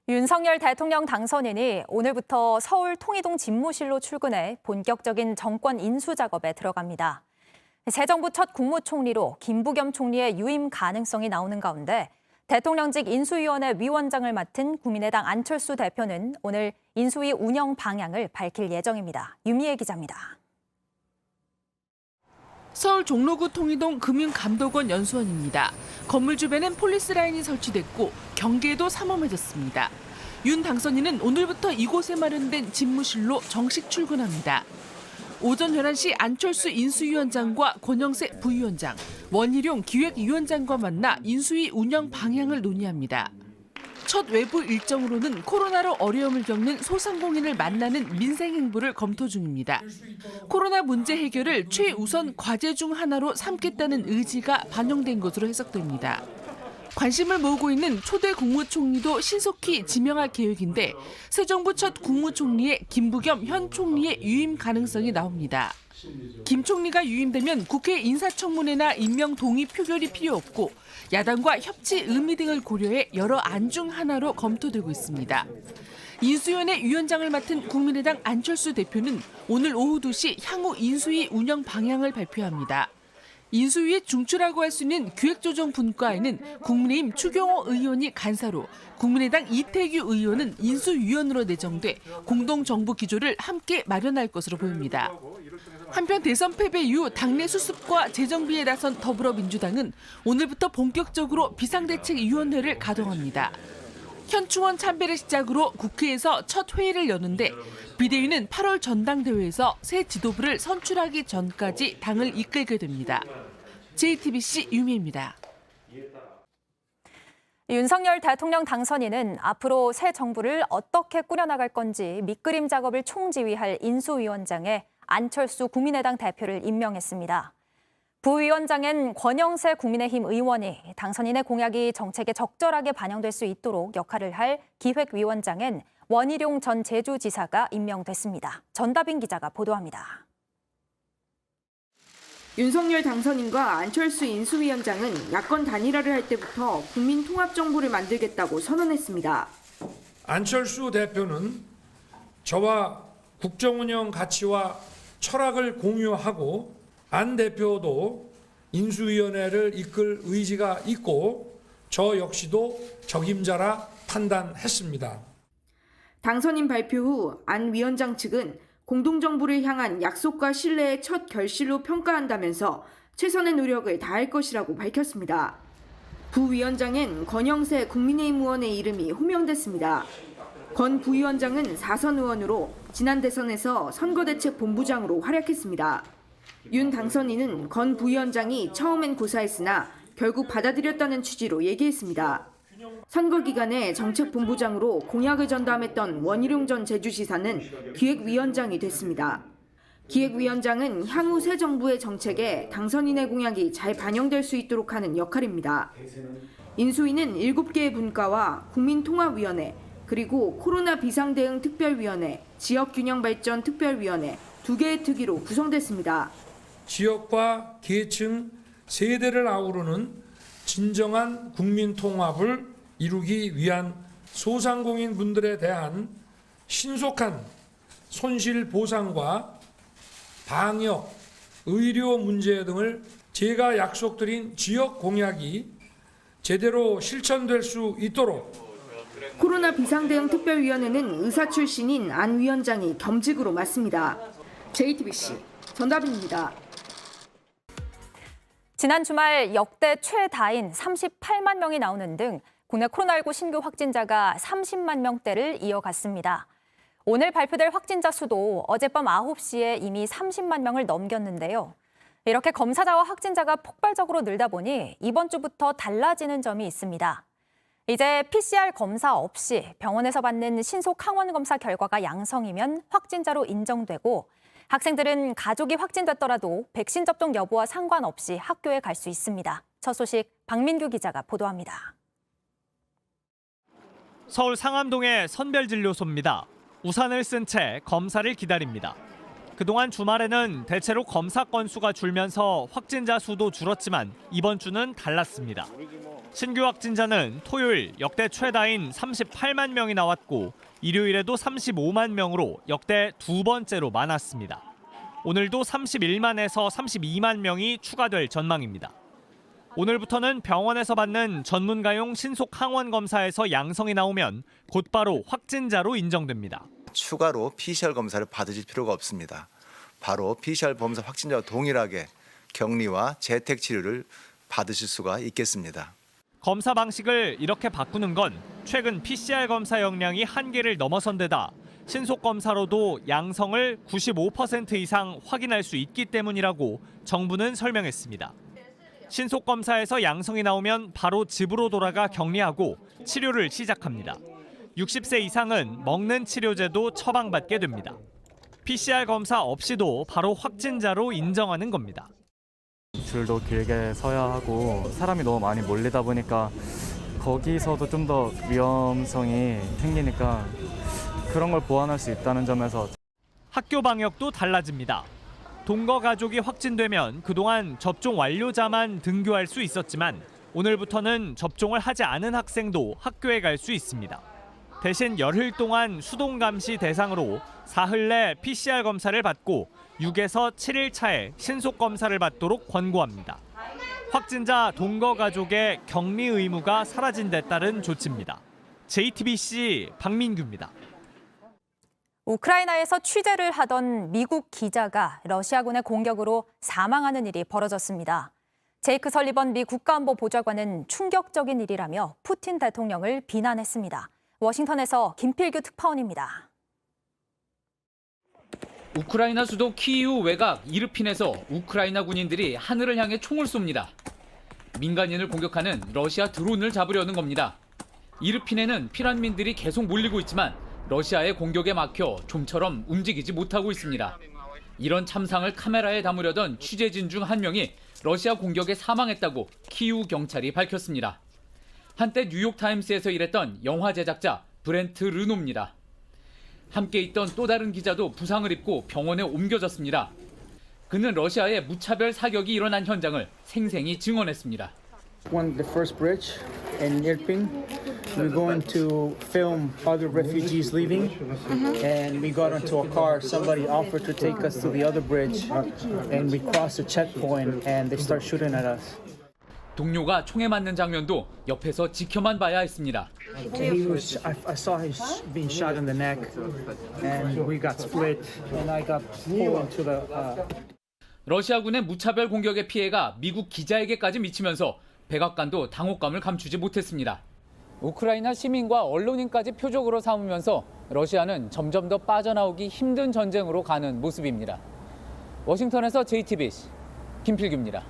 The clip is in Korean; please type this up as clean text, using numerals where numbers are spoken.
윤석열 대통령 당선인이 오늘부터 서울 통이동 집무실로 출근해 본격적인 정권 인수 작업에 들어갑니다. 새 정부 첫 국무총리로 김부겸 총리의 유임 가능성이 나오는 가운데 대통령직 인수위원회 위원장을 맡은 국민의당 안철수 대표는 오늘 인수위 운영 방향을 밝힐 예정입니다. 유미애 기자입니다. 서울 종로구 통이동 금융감독원 연수원입니다. 건물 주변엔 폴리스 라인이 설치됐고 경계도 삼엄해졌습니다. 윤 당선인은 오늘부터 이곳에 마련된 집무실로 정식 출근합니다. 오전 11시 안철수 인수위원장과 권영세 부위원장, 원희룡 기획위원장과 만나 인수위 운영 방향을 논의합니다. 첫 외부 일정으로는 코로나로 어려움을 겪는 소상공인을 만나는 민생 행보를 검토 중입니다. 코로나 문제 해결을 최우선 과제 중 하나로 삼겠다는 의지가 반영된 것으로 해석됩니다. 관심을 모으고 있는 초대 국무총리도 신속히 지명할 계획인데 새 정부 첫 국무총리에 김부겸 현 총리의 유임 가능성이 나옵니다. 김 총리가 유임되면 국회 인사청문회나 임명 동의 표결이 필요 없고 야당과 협치 의미 등을 고려해 여러 안 중 하나로 검토되고 있습니다. 인수위원회 위원장을 맡은 국민의당 안철수 대표는 오늘 오후 2시 향후 인수위 운영 방향을 발표합니다. 인수위의 중추라고 할 수 있는 기획조정 분과에는 국민의힘 추경호 의원이 간사로 국민의당 이태규 의원은 인수위원으로 내정돼 공동정부 기조를 함께 마련할 것으로 보입니다. 한편 대선 패배 이후 당내 수습과 재정비에 나선 더불어민주당은 오늘부터 본격적으로 비상대책위원회를 가동합니다. 현충원 참배를 시작으로 국회에서 첫 회의를 여는데 비대위는 8월 전당대회에서 새 지도부를 선출하기 전까지 당을 이끌게 됩니다. JTBC 유미입니다. 윤석열 대통령 당선인은 앞으로 새 정부를 어떻게 꾸려나갈 건지 밑그림 작업을 총지휘할 인수위원장에 안철수 국민의당 대표를 임명했습니다. 부위원장엔 권영세 국민의힘 의원이 당선인의 공약이 정책에 적절하게 반영될 수 있도록 역할을 할 기획위원장엔 원희룡 전 제주지사가 임명됐습니다. 전다빈 기자가 보도합니다. 윤석열 당선인과 안철수 인수위원장은 야권 단일화를 할 때부터 국민통합정부를 만들겠다고 선언했습니다. 안철수 대표는 저와 국정운영 가치와 철학을 공유하고 안 대표도 인수위원회를 이끌 의지가 있고 저 역시도 적임자라 판단했습니다. 당선인 발표 후 안 위원장 측은 공동정부를 향한 약속과 신뢰의 첫 결실로 평가한다면서 최선의 노력을 다할 것이라고 밝혔습니다. 부위원장엔 권영세 국민의힘 의원의 이름이 호명됐습니다. 권 부위원장은 4선 의원으로 지난 대선에서 선거대책본부장으로 활약했습니다. 윤 당선인은 권 부위원장이 처음엔 고사했으나 결국 받아들였다는 취지로 얘기했습니다. 선거 기간에 정책본부장으로 공약을 전담했던 원희룡 전 제주지사는 기획위원장이 됐습니다. 기획위원장은 향후 새 정부의 정책에 당선인의 공약이 잘 반영될 수 있도록 하는 역할입니다. 인수위는 7개의 분과와 국민통합위원회, 그리고 코로나 비상대응 특별위원회, 지역균형발전 특별위원회 2개의 특위로 구성됐습니다. 지역과 계층, 세대를 아우르는 진정한 국민 통합을 이루기 위한 소상공인 분들에 대한 신속한 손실 보상과 방역, 의료 문제 등을 제가 약속드린 지역 공약이 제대로 실천될 수 있도록 코로나 비상대응 특별위원회는 의사 출신인 안 위원장이 겸직으로 맡습니다. JTBC 전다빈입니다. 지난 주말 역대 최다인 38만 명이 나오는 등 국내 코로나19 신규 확진자가 30만 명대를 이어갔습니다. 오늘 발표될 확진자 수도 어젯밤 9시에 이미 30만 명을 넘겼는데요. 이렇게 검사자와 확진자가 폭발적으로 늘다 보니 이번 주부터 달라지는 점이 있습니다. 이제 PCR 검사 없이 병원에서 받는 신속 항원 검사 결과가 양성이면 확진자로 인정되고 학생들은 가족이 확진됐더라도 백신 접종 여부와 상관없이 학교에 갈 수 있습니다. 첫 소식 박민규 기자가 보도합니다. 서울 상암동의 선별진료소입니다. 우산을 쓴 채 검사를 기다립니다. 그동안 주말에는 대체로 검사 건수가 줄면서 확진자 수도 줄었지만 이번 주는 달랐습니다. 신규 확진자는 토요일 역대 최다인 38만 명이 나왔고 일요일에도 35만 명으로 역대 두 번째로 많았습니다. 오늘도 31만에서 32만 명이 추가될 전망입니다. 오늘부터는 병원에서 받는 전문가용 신속 항원 검사에서 양성이 나오면 곧바로 확진자로 인정됩니다. 추가로 PCR 검사를 받으실 필요가 없습니다. 바로 PCR 검사 확진자와 동일하게 격리와 재택 치료를 받으실 수가 있겠습니다. 검사 방식을 이렇게 바꾸는 건 최근 PCR 검사 역량이 한계를 넘어선 데다 신속 검사로도 양성을 95% 이상 확인할 수 있기 때문이라고 정부는 설명했습니다. 신속 검사에서 양성이 나오면 바로 집으로 돌아가 격리하고 치료를 시작합니다. 60세 이상은 먹는 치료제도 처방받게 됩니다. PCR 검사 없이도 바로 확진자로 인정하는 겁니다. 줄도 길게 서야 하고 사람이 너무 많이 몰리다 보니까 거기서도 좀 더 위험성이 생기니까 그런 걸 보완할 수 있다는 점에서 학교 방역도 달라집니다. 동거 가족이 확진되면 그동안 접종 완료자만 등교할 수 있었지만 오늘부터는 접종을 하지 않은 학생도 학교에 갈 수 있습니다. 대신 열흘 동안 수동 감시 대상으로 사흘 내 PCR 검사를 받고 6에서 7일 차에 신속 검사를 받도록 권고합니다. 확진자 동거 가족의 격리 의무가 사라진 데 따른 조치입니다. JTBC 박민규입니다. 우크라이나에서 취재를 하던 미국 기자가 러시아군의 공격으로 사망하는 일이 벌어졌습니다. 제이크 설리번 미 국가안보보좌관은 충격적인 일이라며 푸틴 대통령을 비난했습니다. 워싱턴에서 김필규 특파원입니다. 우크라이나 수도 키이우 외곽 이르핀에서 우크라이나 군인들이 하늘을 향해 총을 쏩니다. 민간인을 공격하는 러시아 드론을 잡으려는 겁니다. 이르핀에는 피난민들이 계속 몰리고 있지만 러시아의 공격에 막혀 좀처럼 움직이지 못하고 있습니다. 이런 참상을 카메라에 담으려던 취재진 중 한 명이 러시아 공격에 사망했다고 키이우 경찰이 밝혔습니다. 한때 뉴욕타임스에서 일했던 영화 제작자 브렌트 르노입니다. 함께 있던 또 다른 기자도 부상을 입고 병원에 옮겨졌습니다. 그는 러시아의 무차별 사격이 일어난 현장을 생생히 증언했습니다. When the first bridge in Irpin, we were going to film other refugees leaving, and we got into a car. Somebody offered to take us to the other bridge, and we crossed the checkpoint, and they start shooting at us. 동료가 총에 맞는 장면도 옆에서 지켜만 봐야 했습니다. I saw him being shot in the neck, and we got split, and I got pulled into the. 러시아군의 무차별 공격의 피해가 미국 기자에게까지 미치면서 백악관도 당혹감을 감추지 못했습니다. 우크라이나 시민과 언론인까지 표적으로 삼으면서 러시아는 점점 더 빠져나오기 힘든 전쟁으로 가는 모습입니다. 워싱턴에서 JTBC 김필규입니다.